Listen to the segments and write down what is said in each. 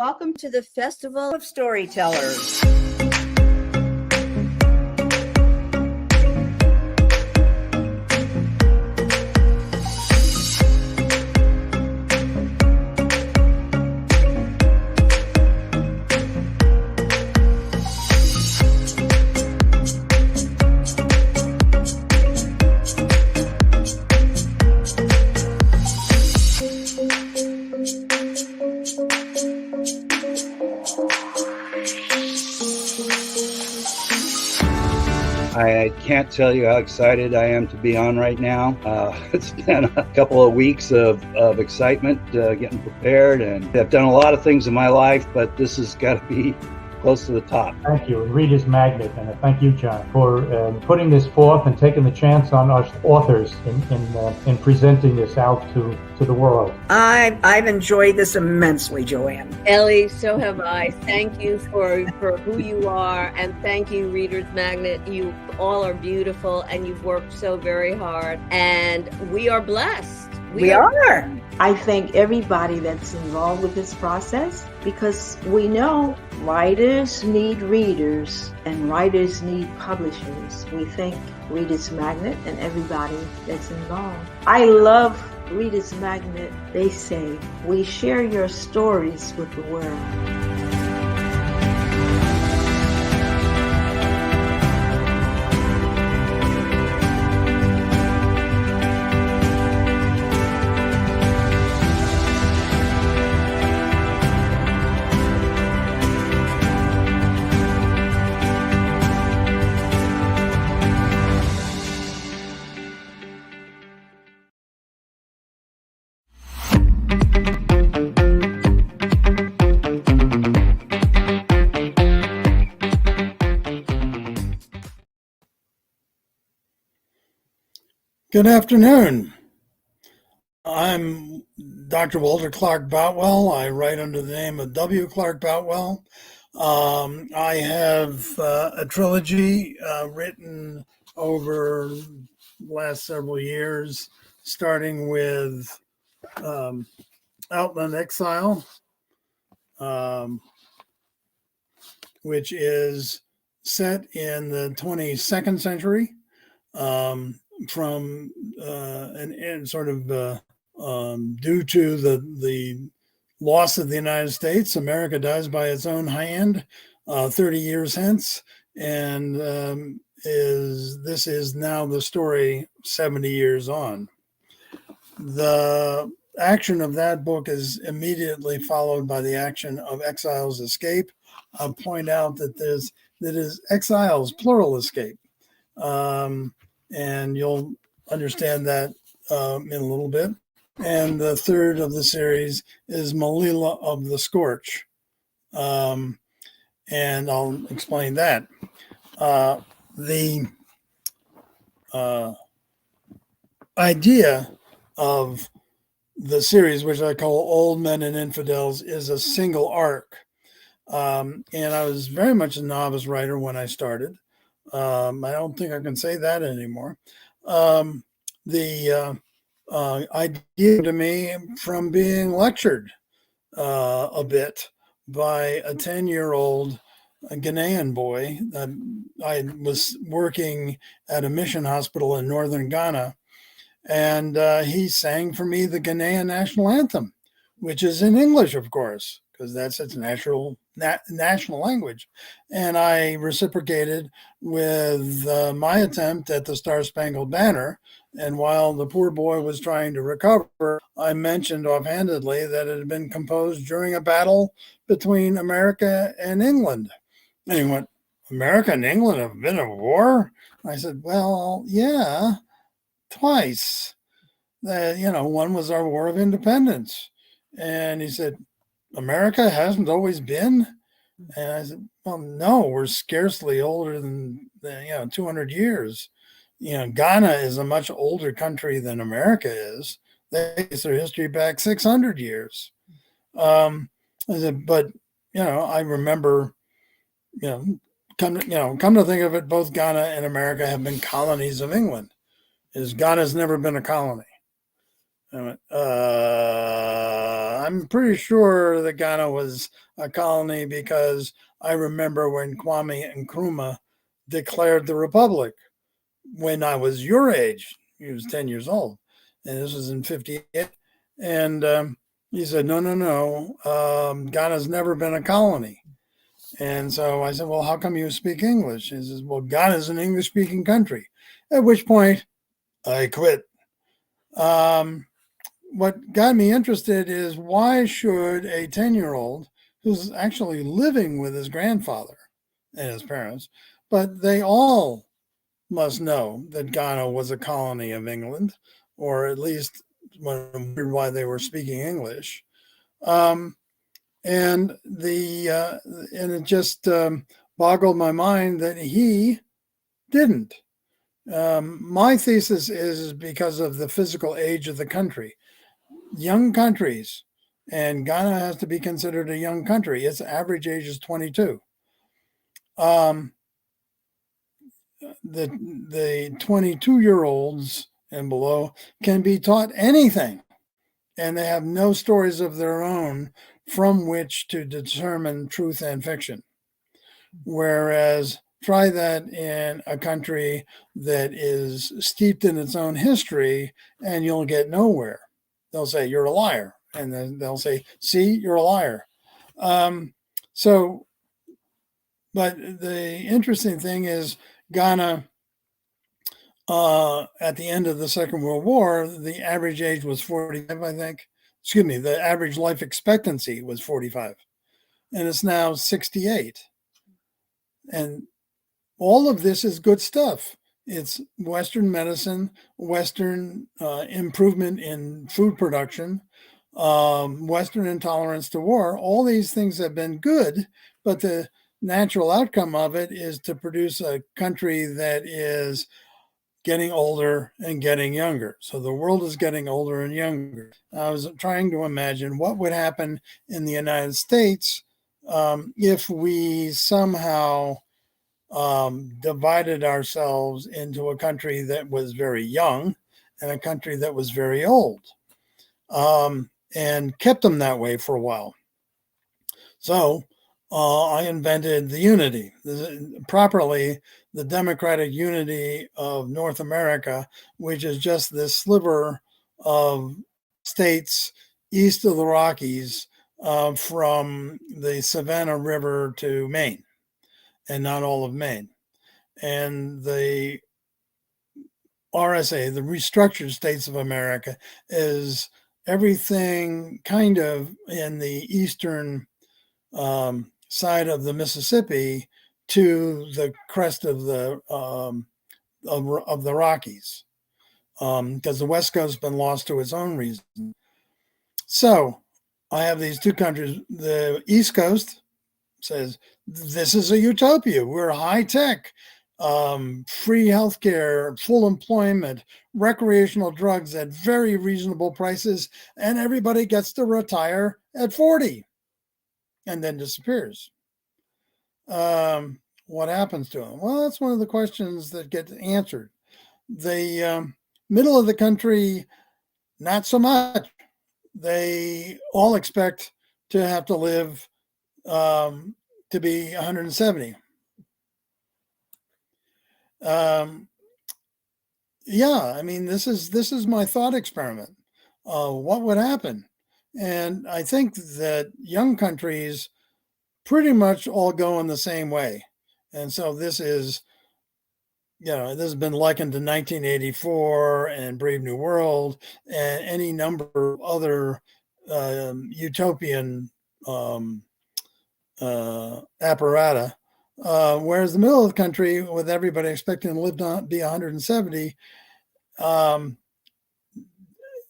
welcome to the Festival of Storytellers. I can't tell you how excited I am to be on right now. It's been a couple of weeks of excitement, getting prepared, and I've done a lot of things in my life, but this has got to be close to the top. Thank you, and ReadersMagnet, and thank you, John, for putting this forth and taking the chance on us authors in presenting this out to the world. I've enjoyed this immensely, Joanne. Ellie, so have I. Thank you for who you are, and thank you, ReadersMagnet. You all are beautiful, and you've worked so very hard, and we are blessed. We are. I thank everybody that's involved with this process, because we know writers need readers and writers need publishers. We thank ReadersMagnet and everybody that's involved. I love ReadersMagnet. They say, we share your stories with the world. Good afternoon. I'm Dr. Walter Clark Boutwell. I write under the name of W. Clark Boutwell. I have a trilogy written over the last several years, starting with Outland Exile, which is set in the 22nd century. From and sort of due to the loss of the United States, America dies by its own hand 30 years hence, and this is now the story 70 years on. The action of that book is immediately followed by the action of Exile's Escape. I'll point out that that is Exile's plural escape. And you'll understand that in a little bit. And the third of the series is Melilla of the Scorch. And I'll explain that. The idea of the series, which I call Old Men and Infidels, is a single arc. And I was very much a novice writer when I started. I don't think I can say that anymore. The idea to me from being lectured a bit by a 10-year-old Ghanaian boy. I was working at a mission hospital in northern Ghana, and he sang for me the Ghanaian national anthem, which is in English, of course, because that's its national language. And I reciprocated with my attempt at the Star-Spangled Banner. And while the poor boy was trying to recover, I mentioned offhandedly that it had been composed during a battle between America and England. And he went, America and England have been at war? I said, well, yeah, twice. One was our War of Independence. And he said, America hasn't always been? And I said, well, no, we're scarcely older than 200 years. Ghana is a much older country than America is. They base their history back 600 years. I said, but, I remember, come to think of it, both Ghana and America have been colonies of England. Ghana's never been a colony. I went, I'm pretty sure that Ghana was a colony because I remember when Kwame Nkrumah declared the republic when I was your age. He was 10 years old, and this was in 58. And he said, no, Ghana's never been a colony. And so I said, well, how come you speak English? He says, well, Ghana's an English-speaking country. At which point I quit. What got me interested is why should a 10-year-old who's actually living with his grandfather and his parents, but they all must know that Ghana was a colony of England, or at least why they were speaking English. And it just boggled my mind that he didn't. My thesis is because of the physical age of the country. Young countries, and Ghana has to be considered a young country. Its average age is 22. The 22-year-olds and below can be taught anything, and they have no stories of their own from which to determine truth and fiction. Whereas try that in a country that is steeped in its own history, and you'll get nowhere. They'll say, you're a liar. And then they'll say, see, you're a liar. But the interesting thing is Ghana, at the end of the Second World War, the average age was 45, I think. Excuse me, the average life expectancy was 45. And it's now 68. And all of this is good stuff. It's Western medicine, Western improvement in food production, Western intolerance to war. All these things have been good, but the natural outcome of it is to produce a country that is getting older and getting younger. So the world is getting older and younger. I was trying to imagine what would happen in the United States if we somehow divided ourselves into a country that was very young and a country that was very old, and kept them that way for a while. So I invented the unity, properly the democratic unity of North America, which is just this sliver of states east of the Rockies, from the Savannah River to Maine, and not all of Maine. And the RSA, the Restructured States of America, is everything kind of in the eastern side of the Mississippi to the crest of the Rockies, because the West Coast has been lost to its own reason. So I have these two countries. The East Coast says, this is a utopia. We're high tech, free healthcare, full employment, recreational drugs at very reasonable prices, and everybody gets to retire at 40 and then disappears. What happens to them? Well, that's one of the questions that gets answered. The middle of the country, not so much. They all expect to have to live to be 170. Yeah, I mean, this is my thought experiment. What would happen? And I think that young countries pretty much all go in the same way. And so this is, this has been likened to 1984 and Brave New World and any number of other utopian apparata. Whereas the middle of the country, with everybody expecting to live to be 170,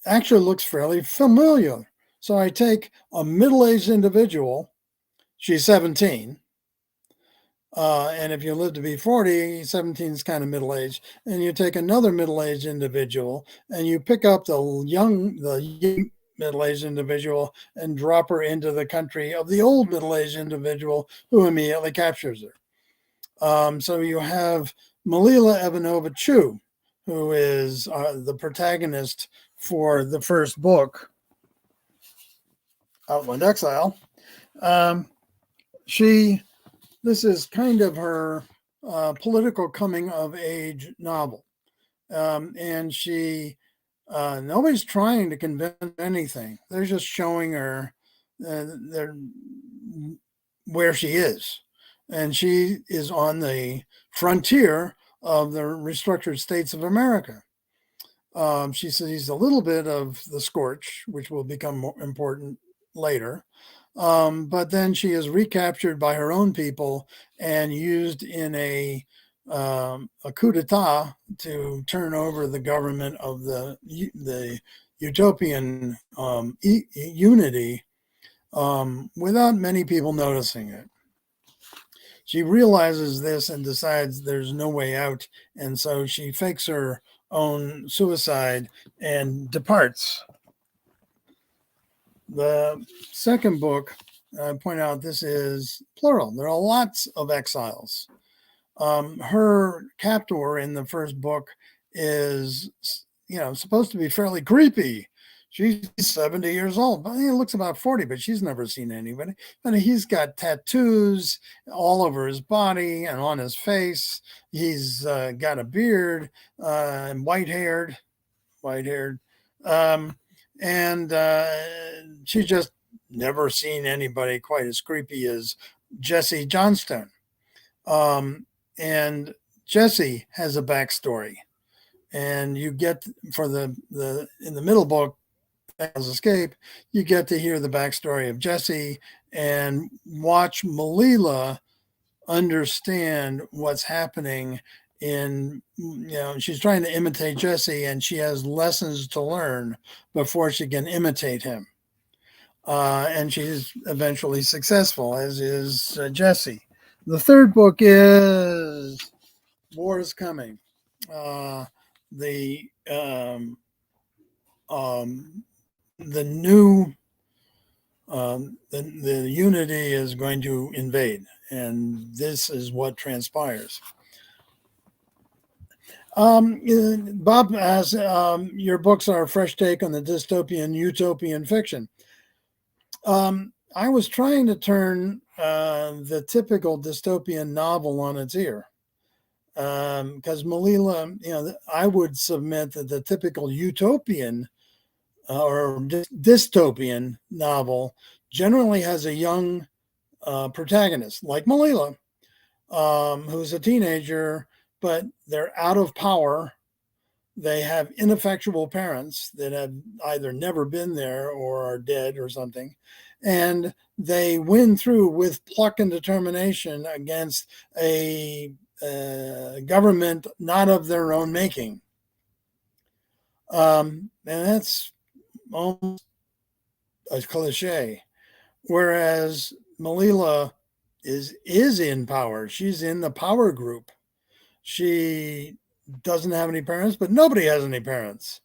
actually looks fairly familiar. So I take a middle-aged individual, she's 17, and if you live to be 40, 17 is kind of middle-aged, and you take another middle-aged individual, and you pick up the young middle-aged individual and drop her into the country of the old middle-aged individual who immediately captures her. So you have Malila Evanova Chu, who is the protagonist for the first book, Outland Exile. This is kind of her political coming of age novel. And nobody's trying to convince anything. They're just showing her where she is. And she is on the frontier of the restructured states of America. She sees a little bit of the scorch, which will become more important later. But then she is recaptured by her own people and used in a coup d'etat to turn over the government of the utopian unity without many people noticing it. She realizes this and decides there's no way out, and so she fakes her own suicide and departs. The second book, I point out, this is plural. There are lots of exiles. Her captor in the first book is, supposed to be fairly creepy. She's 70 years old, but he looks about 40, but she's never seen anybody. And he's got tattoos all over his body and on his face. He's got a beard, and white-haired. And she's just never seen anybody quite as creepy as Jesse Johnstone. And Jesse has a backstory. And you get, for in the middle book, Escape, you get to hear the backstory of Jesse and watch Malila understand what's happening she's trying to imitate Jesse, and she has lessons to learn before she can imitate him. And she's eventually successful, as is Jesse. The third book is War is Coming. The unity is going to invade, and this is what transpires. Bob asks, your books are a fresh take on the dystopian utopian fiction. I was trying to turn the typical dystopian novel on its ear, because Malila, I would submit that the typical utopian or dystopian novel generally has a young protagonist, like Malila, who's a teenager, but they're out of power. They have ineffectual parents that have either never been there or are dead or something. And they win through with pluck and determination against a government not of their own making. And that's almost a cliche. Whereas Malila is in power. She's in the power group. She doesn't have any parents, but nobody has any parents.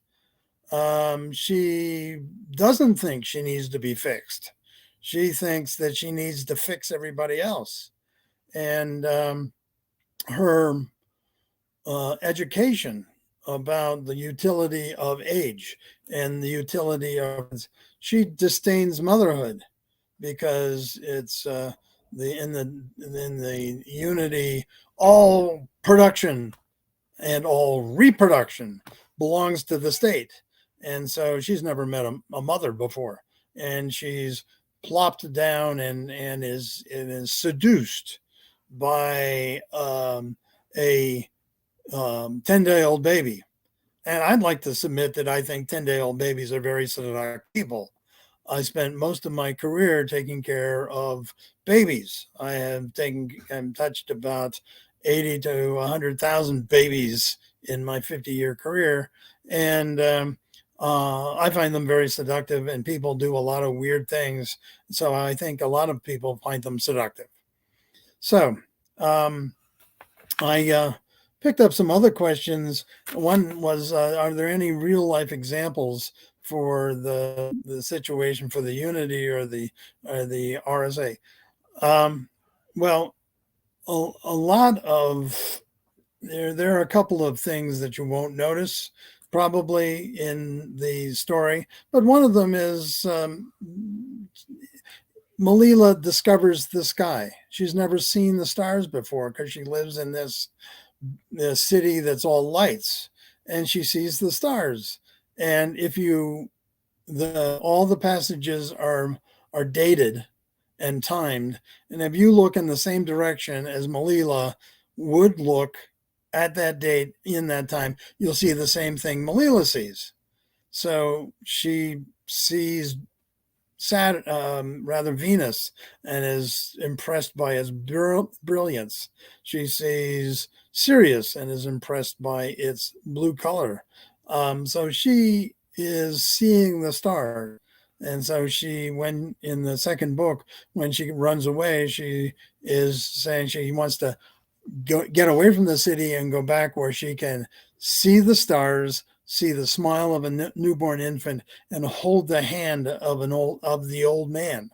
She doesn't think she needs to be fixed. She thinks that she needs to fix everybody else. And her education about the utility of age and the utility of, she disdains motherhood because it's in the unity, all production and all reproduction belongs to the state. And so she's never met a mother before, and she's plopped down and is seduced by a 10-day-old baby. And I'd like to submit that I think 10-day-old babies are very seductive people. I spent most of my career taking care of babies. I have touched about 80 to 100,000 babies in my 50-year career. And I find them very seductive, and people do a lot of weird things. So I think a lot of people find them seductive. So I picked up some other questions. One was, are there any real life examples for the situation for the unity or the RSA? Well, a lot of there are a couple of things that you won't notice. probably in the story, but one of them is Malila discovers the sky. She's never seen the stars before because she lives in this city that's all lights, and she sees the stars. And if you all the passages are dated and timed, and if you look in the same direction as Malila would look at that date in that time, you'll see the same thing Malila sees. So she sees Venus, and is impressed by its brilliance. She sees Sirius and is impressed by its blue color. So she is seeing the stars. And so when in the second book, when she runs away, she is saying she wants to get away from the city and go back where she can see the stars, see the smile of a newborn infant, and hold the hand of the old man.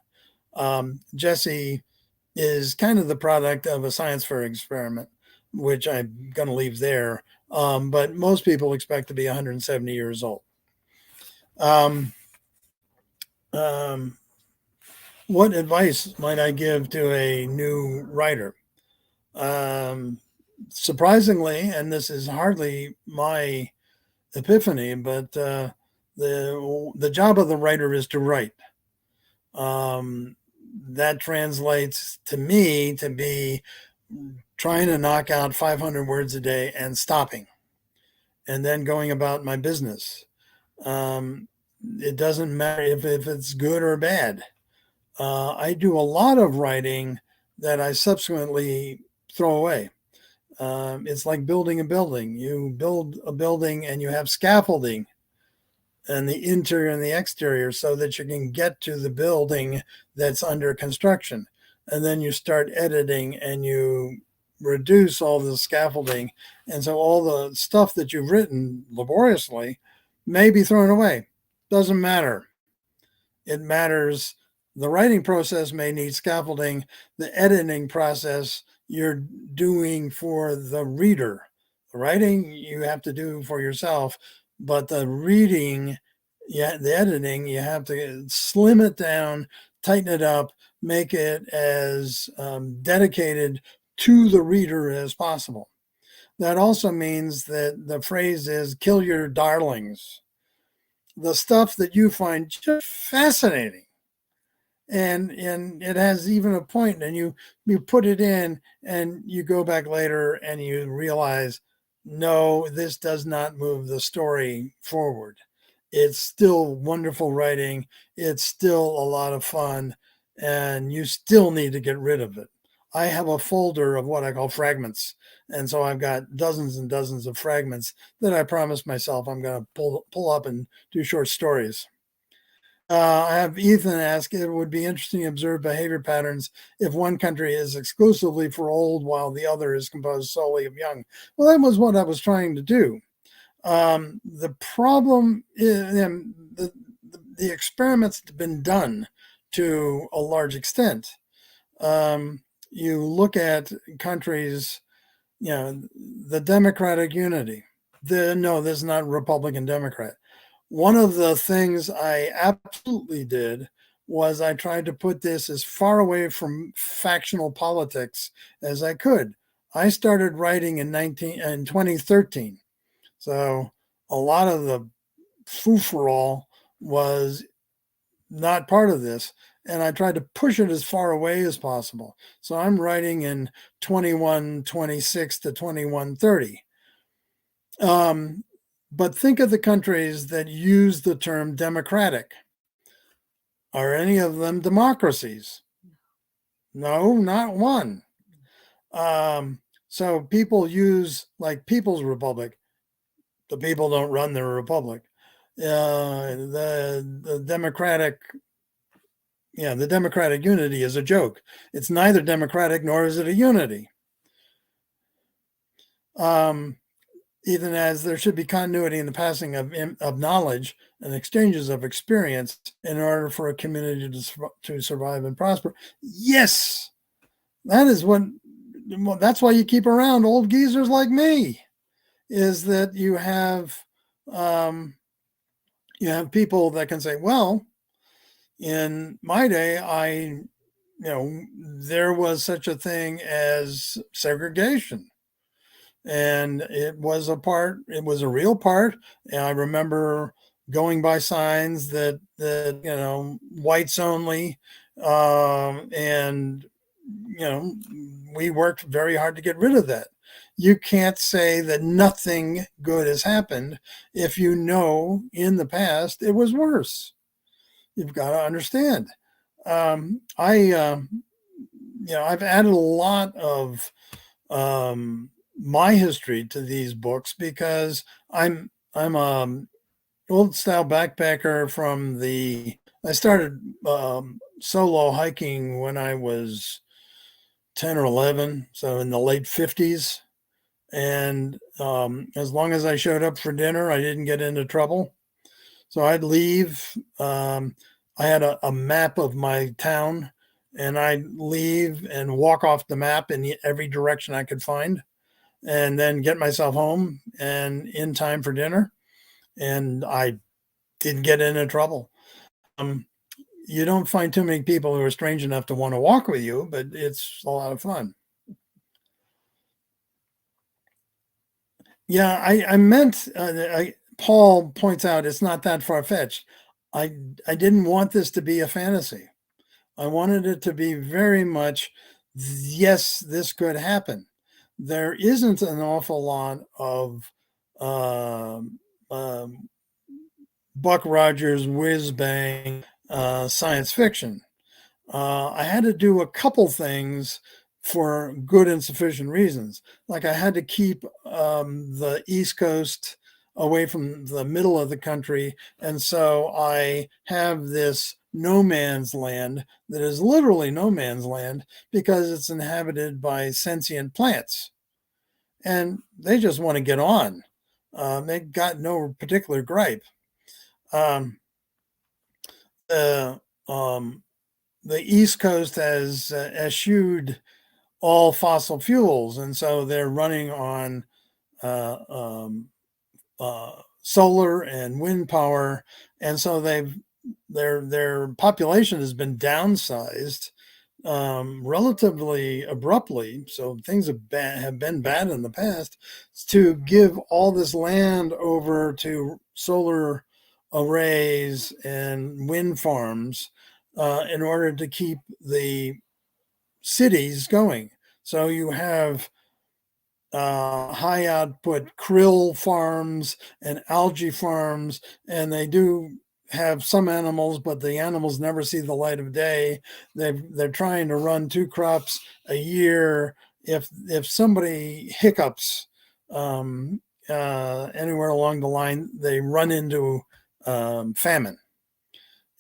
Jesse is kind of the product of a science fair experiment, which I'm going to leave there. But most people expect to be 170 years old. What advice might I give to a new writer? Surprisingly, and this is hardly my epiphany, but the job of the writer is to write. That translates to me to be trying to knock out 500 words a day and stopping, and then going about my business. It doesn't matter if it's good or bad. I do a lot of writing that I subsequently throw away. It's like building a building. You build a building and you have scaffolding and the interior and the exterior so that you can get to the building that's under construction. And then you start editing and you reduce all the scaffolding. And so all the stuff that you've written laboriously may be thrown away. Doesn't matter. It matters. The writing process may need scaffolding. The editing process you're doing for the reader. The writing you have to do for yourself, but the reading, the editing, you have to slim it down, tighten it up, make it as dedicated to the reader as possible. That also means that the phrase is kill your darlings. The stuff that you find just fascinating. And it has even a point, and you put it in and you go back later and you realize, no, this does not move the story forward. It's still wonderful writing. It's still a lot of fun, and you still need to get rid of it. I have a folder of what I call fragments. And so I've got dozens and dozens of fragments that I promised myself I'm going to pull up and do short stories. I have Ethan ask, it would be interesting to observe behavior patterns if one country is exclusively for old while the other is composed solely of young. Well, that was what I was trying to do. The problem is the experiments have been done to a large extent. You look at countries, the Democratic unity. This is not Republican Democrat. One of the things I absolutely did was I tried to put this as far away from factional politics as I could. I started writing in 2013. So a lot of the foo-for-all was not part of this. And I tried to push it as far away as possible. So I'm writing in 2126 to 2130. But think of the countries that use the term democratic. Are any of them democracies? No, not one. So people use like People's Republic. The people don't run the republic. The democratic, the democratic unity is a joke. It's neither democratic nor is it a unity. Even as there should be continuity in the passing of knowledge and exchanges of experience in order for a community to survive and prosper. Yes, that's why you keep around old geezers like me, is that you have you have people that can say, well, in my day, there was such a thing as segregation. And it was a real part. And I remember going by signs that whites only. And, we worked very hard to get rid of that. You can't say that nothing good has happened if you know in the past it was worse. You've got to understand. I've added a lot of my history to these books because I'm old style backpacker I started solo hiking when I was 10 or 11, so in the late 50s. And as long as I showed up for dinner, I didn't get into trouble. So I'd leave. I had a map of my town, and I'd leave and walk off the map in every direction I could find, and then get myself home and in time for dinner. And I didn't get into trouble. You don't find too many people who are strange enough to want to walk with you, but it's a lot of fun. Yeah, I meant, Paul points out it's not that far-fetched. I didn't want this to be a fantasy. I wanted it to be very much, yes, this could happen. There isn't an awful lot of Buck Rogers whiz bang science fiction. I had to do a couple things for good and sufficient reasons. Like I had to keep the East Coast away from the middle of the country. And so I have this no man's land that is literally no man's land because it's inhabited by sentient plants. And they just want to get on. They got no particular gripe. Um, uh, um, the East Coast has eschewed all fossil fuels, and so they're running on solar and wind power, and so their population has been downsized relatively abruptly. So things have been bad in the past. To give all this land over to solar arrays and wind farms in order to keep the cities going. So you have high output krill farms and algae farms, and they do have some animals, but the animals never see the light of day. They're trying to run 2 crops a year. If somebody hiccups anywhere along the line, they run into famine.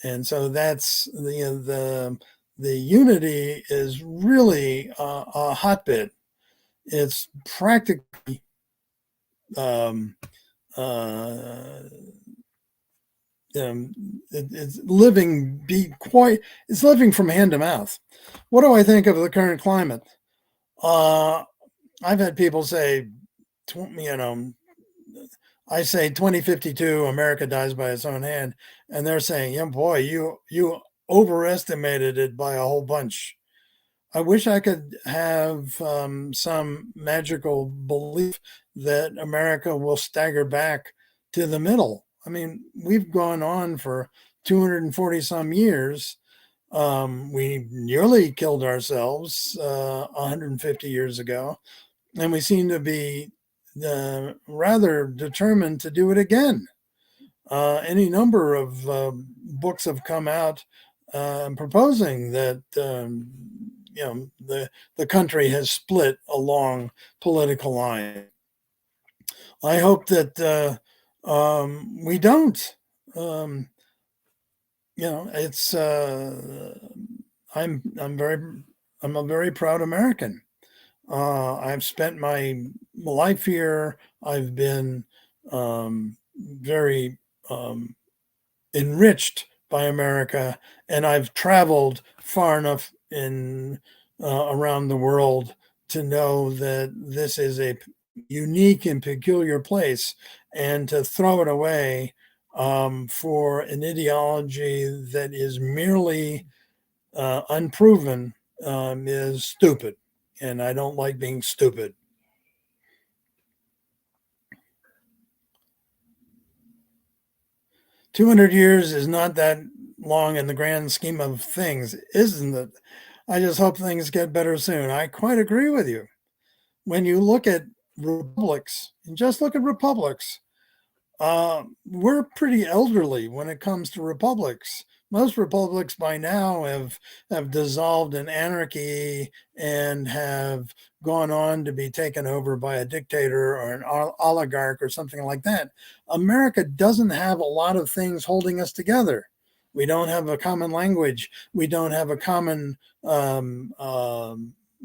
And so that's the unity is really a hotbed. It's practically it's living from hand to mouth. What do I think of the current climate? I've had people say, I say 2052, America dies by its own hand, and they're saying, "Yeah, boy, you overestimated it by a whole bunch." I wish I could have some magical belief that America will stagger back to the middle. I mean, we've gone on for 240 some years. We nearly killed ourselves 150 years ago, and we seem to be rather determined to do it again. Any number of books have come out proposing that the country has split along political lines. I hope that we don't. It's I'm a very proud American. I've spent my life here. I've been very enriched by America, and I've traveled far enough in around the world to know that this is a unique and peculiar place, and to throw it away for an ideology that is merely unproven is stupid. And I don't like being stupid. "200 years is not that long in the grand scheme of things, isn't it? I just hope things get better soon." I quite agree with you. When you look at republics, and just look at republics, we're pretty elderly when it comes to republics. Most republics by now have dissolved in anarchy and have gone on to be taken over by a dictator or an oligarch or something like that. America doesn't have a lot of things holding us together. We don't have a common language. We don't have a common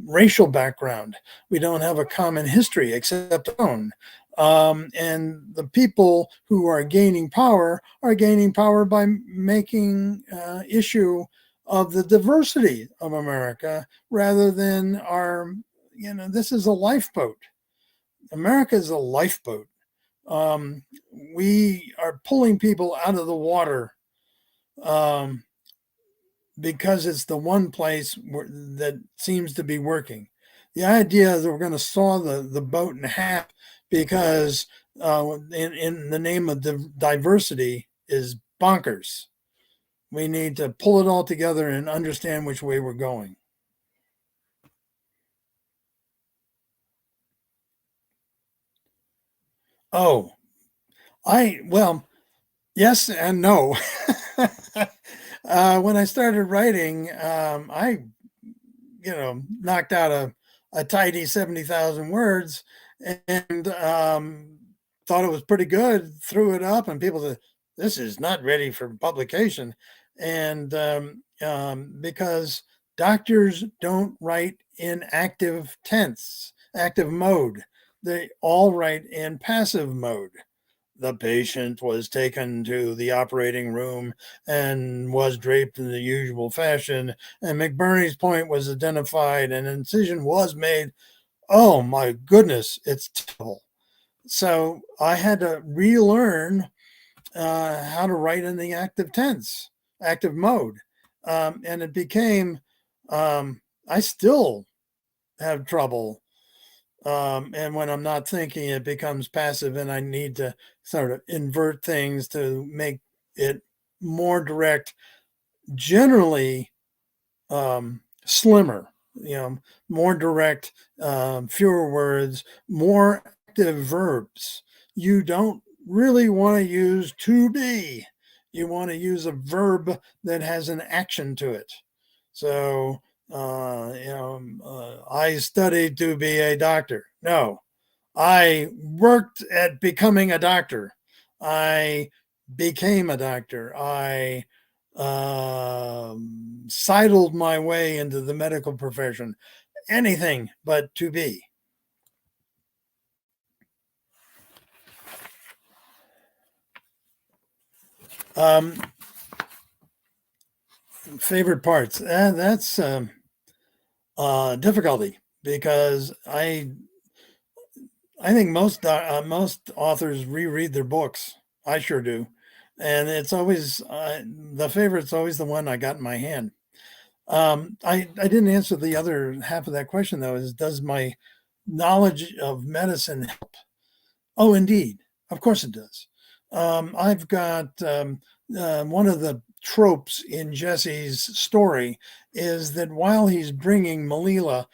racial background. We don't have a common history except our own. And the people who are gaining power by making issue of the diversity of America rather than this is a lifeboat. America is a lifeboat. We are pulling people out of the water because it's the one place that seems to be working. The idea that we're going to saw the boat in half because in the name of diversity is bonkers. We need to pull it all together and understand which way we're going. Oh, yes and no. When I started writing, I knocked out a tidy 70,000 words and thought it was pretty good, threw it up, and people said, "This is not ready for publication." And because doctors don't write in active tense, active mode, they all write in passive mode. "The patient was taken to the operating room and was draped in the usual fashion, and McBurney's point was identified, and an incision was made." Oh my goodness, it's terrible. So I had to relearn how to write in the active tense, active mode. And it became, I still have trouble. And when I'm not thinking, it becomes passive, and I need to sort of invert things to make it more direct, generally slimmer, more direct, fewer words, more active verbs. You don't really want to use to be. You want to use a verb that has an action to it. So, I studied to be a doctor. No, I worked at becoming a doctor. I became a doctor. I sidled my way into the medical profession. Anything but to be. Favorite parts. That's difficulty, because I think most authors reread their books. I sure do, and it's always the favorite's always the one I got in my hand. I didn't answer the other half of that question though. Is does my knowledge of medicine help? Oh, indeed, of course it does. I've got one of the tropes in Jesse's story is that while he's bringing Malila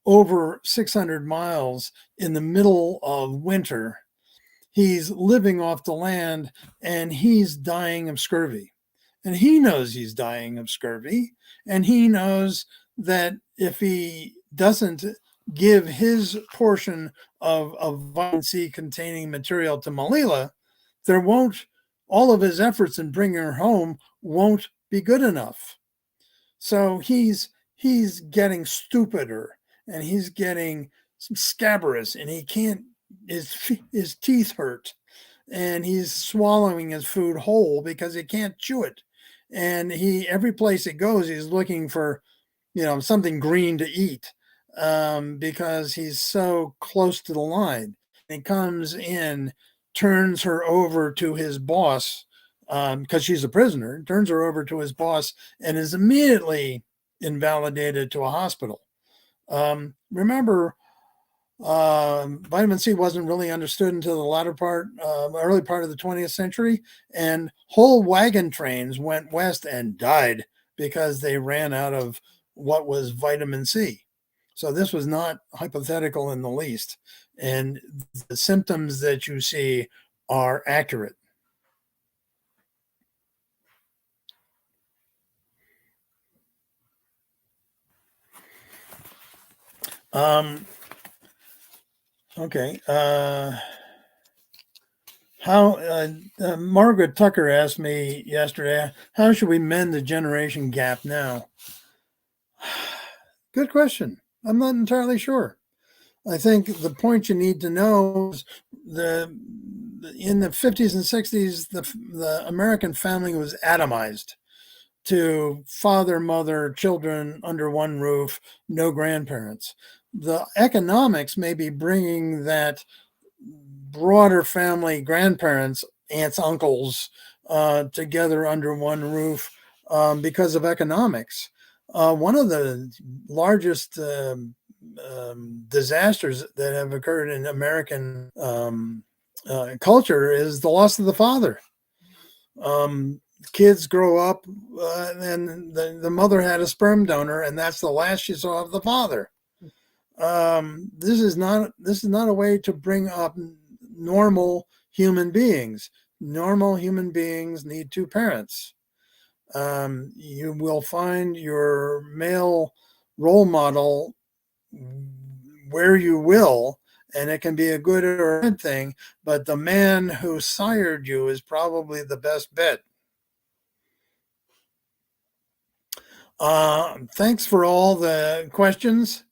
over 600 miles in the middle of winter, he's living off the land and he's dying of scurvy. And he knows he's dying of scurvy. And he knows that if he doesn't give his portion of vitamin C containing material to Malila, all of his efforts in bringing her home won't be good enough. So he's getting stupider, and he's getting scabrous, and he can't, his teeth hurt, and he's swallowing his food whole because he can't chew it. And every place he goes, he's looking for, something green to eat, because he's so close to the line. he comes in, turns her over to his boss, because she's a prisoner, turns her over to his boss and is immediately invalidated to a hospital. Remember, vitamin C wasn't really understood until the early part of the 20th century, and whole wagon trains went west and died because they ran out of what was vitamin C. So this was not hypothetical in the least, and the symptoms that you see are accurate. Okay. Margaret Tucker asked me yesterday, how should we mend the generation gap now? Good question. I'm not entirely sure. I think the point you need to know is in the 50s and 60s, the American family was atomized to father, mother, children under one roof, no grandparents. The economics may be bringing that broader family, grandparents, aunts, uncles, together under one roof because of economics. One of the largest disasters that have occurred in American culture is the loss of the father. Kids grow up and the mother had a sperm donor, and that's the last she saw of the father. This is not a way to bring up normal human beings. Normal human beings need two parents. You will find your male role model where you will, and it can be a good or a bad thing, but the man who sired you is probably the best bet. Thanks for all the questions.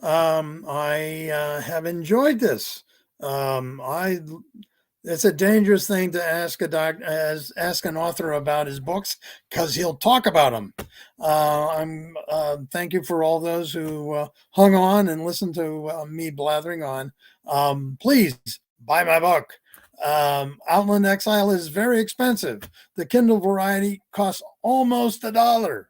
I have enjoyed this. It's a dangerous thing to ask ask an author about his books, because he'll talk about them. Thank you for all those who hung on and listened to me blathering on. Please buy my book. Outland Exile is very expensive. The Kindle variety costs almost $1.